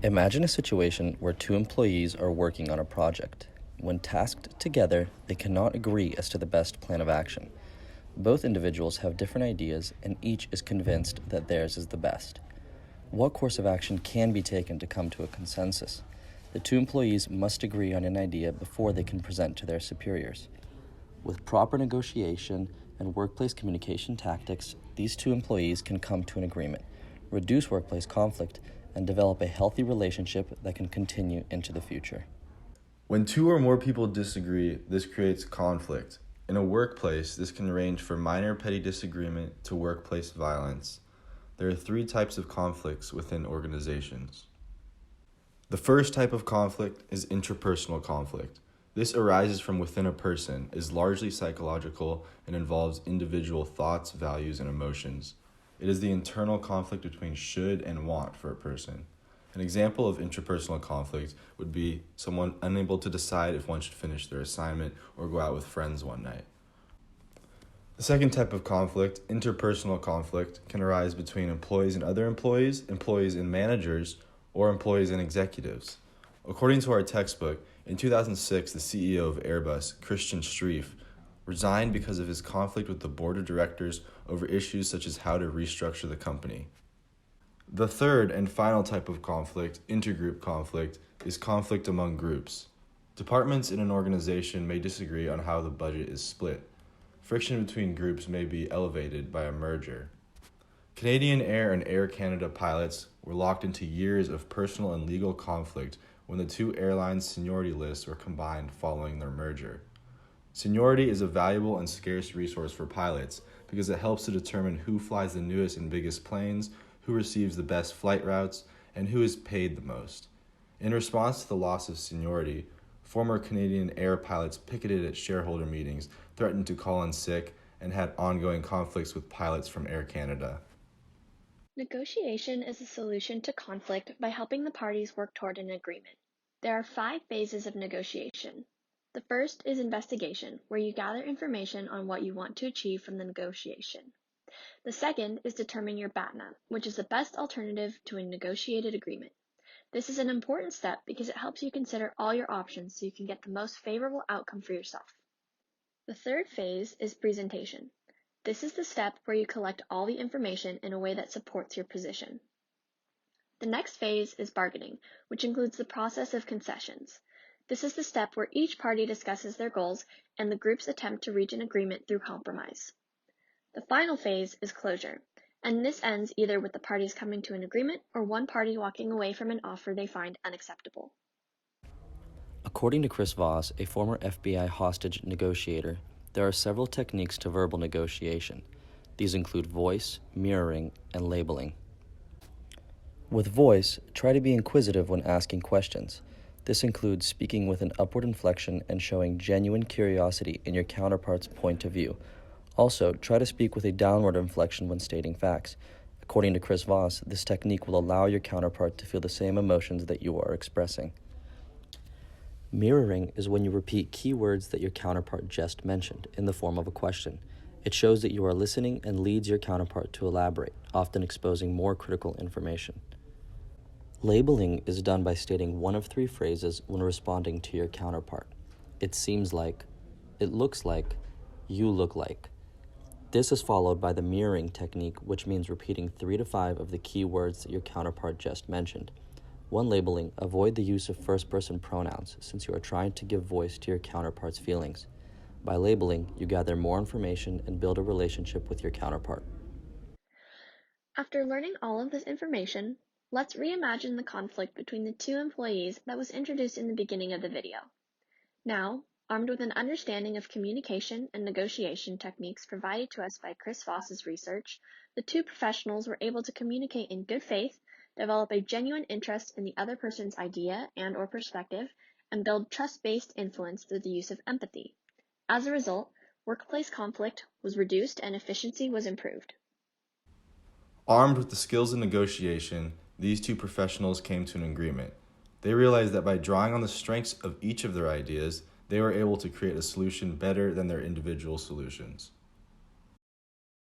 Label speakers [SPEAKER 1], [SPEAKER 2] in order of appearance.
[SPEAKER 1] Imagine a situation where two employees are working on a project. When tasked together, they cannot agree as to the best plan of action. Both individuals have different ideas, and each is convinced that theirs is the best. What course of action can be taken to come to a consensus? The two employees must agree on an idea before they can present to their superiors. With proper negotiation and workplace communication tactics, these two employees can come to an agreement, reduce workplace conflict, and develop a healthy relationship that can continue into the future.
[SPEAKER 2] When two or more people disagree, this creates conflict. In a workplace, this can range from minor petty disagreement to workplace violence. There are three types of conflicts within organizations. The first type of conflict is interpersonal conflict. This arises from within a person, is largely psychological, and involves individual thoughts, values, and emotions. It is the internal conflict between should and want for a person. An example of interpersonal conflict would be someone unable to decide if one should finish their assignment or go out with friends one night. The second type of conflict, interpersonal conflict, can arise between employees and other employees, employees and managers, or employees and executives. According to our textbook, in 2006, the CEO of Airbus, Christian Streiff, resigned because of his conflict with the board of directors over issues such as how to restructure the company. The third and final type of conflict, intergroup conflict, is conflict among groups. Departments in an organization may disagree on how the budget is split. Friction between groups may be elevated by a merger. Canadian Air and Air Canada pilots were locked into years of personal and legal conflict when the two airlines' seniority lists were combined following their merger. Seniority is a valuable and scarce resource for pilots because it helps to determine who flies the newest and biggest planes, who receives the best flight routes, and who is paid the most. In response to the loss of seniority, former Canadian Air pilots picketed at shareholder meetings, threatened to call in sick, and had ongoing conflicts with pilots from Air Canada.
[SPEAKER 3] Negotiation is a solution to conflict by helping the parties work toward an agreement. There are 5 phases of negotiation. The first is investigation, where you gather information on what you want to achieve from the negotiation. The second is determine your BATNA, which is the best alternative to a negotiated agreement. This is an important step because it helps you consider all your options so you can get the most favorable outcome for yourself. The third phase is presentation. This is the step where you collect all the information in a way that supports your position. The next phase is bargaining, which includes the process of concessions. This is the step where each party discusses their goals and the groups attempt to reach an agreement through compromise. The final phase is closure, and this ends either with the parties coming to an agreement or one party walking away from an offer they find unacceptable.
[SPEAKER 1] According to Chris Voss, a former FBI hostage negotiator, there are several techniques to verbal negotiation. These include voice, mirroring, and labeling. With voice, try to be inquisitive when asking questions. This includes speaking with an upward inflection and showing genuine curiosity in your counterpart's point of view. Also, try to speak with a downward inflection when stating facts. According to Chris Voss, this technique will allow your counterpart to feel the same emotions that you are expressing. Mirroring is when you repeat key words that your counterpart just mentioned in the form of a question. It shows that you are listening and leads your counterpart to elaborate, often exposing more critical information. Labeling is done by stating one of 3 phrases when responding to your counterpart. It seems like, it looks like, you look like. This is followed by the mirroring technique, which means repeating 3 to 5 of the key words that your counterpart just mentioned. When labeling, avoid the use of first-person pronouns since you are trying to give voice to your counterpart's feelings. By labeling, you gather more information and build a relationship with your counterpart.
[SPEAKER 3] After learning all of this information, let's reimagine the conflict between the 2 employees that was introduced in the beginning of the video. Now, armed with an understanding of communication and negotiation techniques provided to us by Chris Voss's research, the 2 professionals were able to communicate in good faith, develop a genuine interest in the other person's idea and/or perspective, and build trust-based influence through the use of empathy. As a result, workplace conflict was reduced and efficiency was improved.
[SPEAKER 2] Armed with the skills of negotiation, these 2 professionals came to an agreement. They realized that by drawing on the strengths of each of their ideas, they were able to create a solution better than their individual solutions.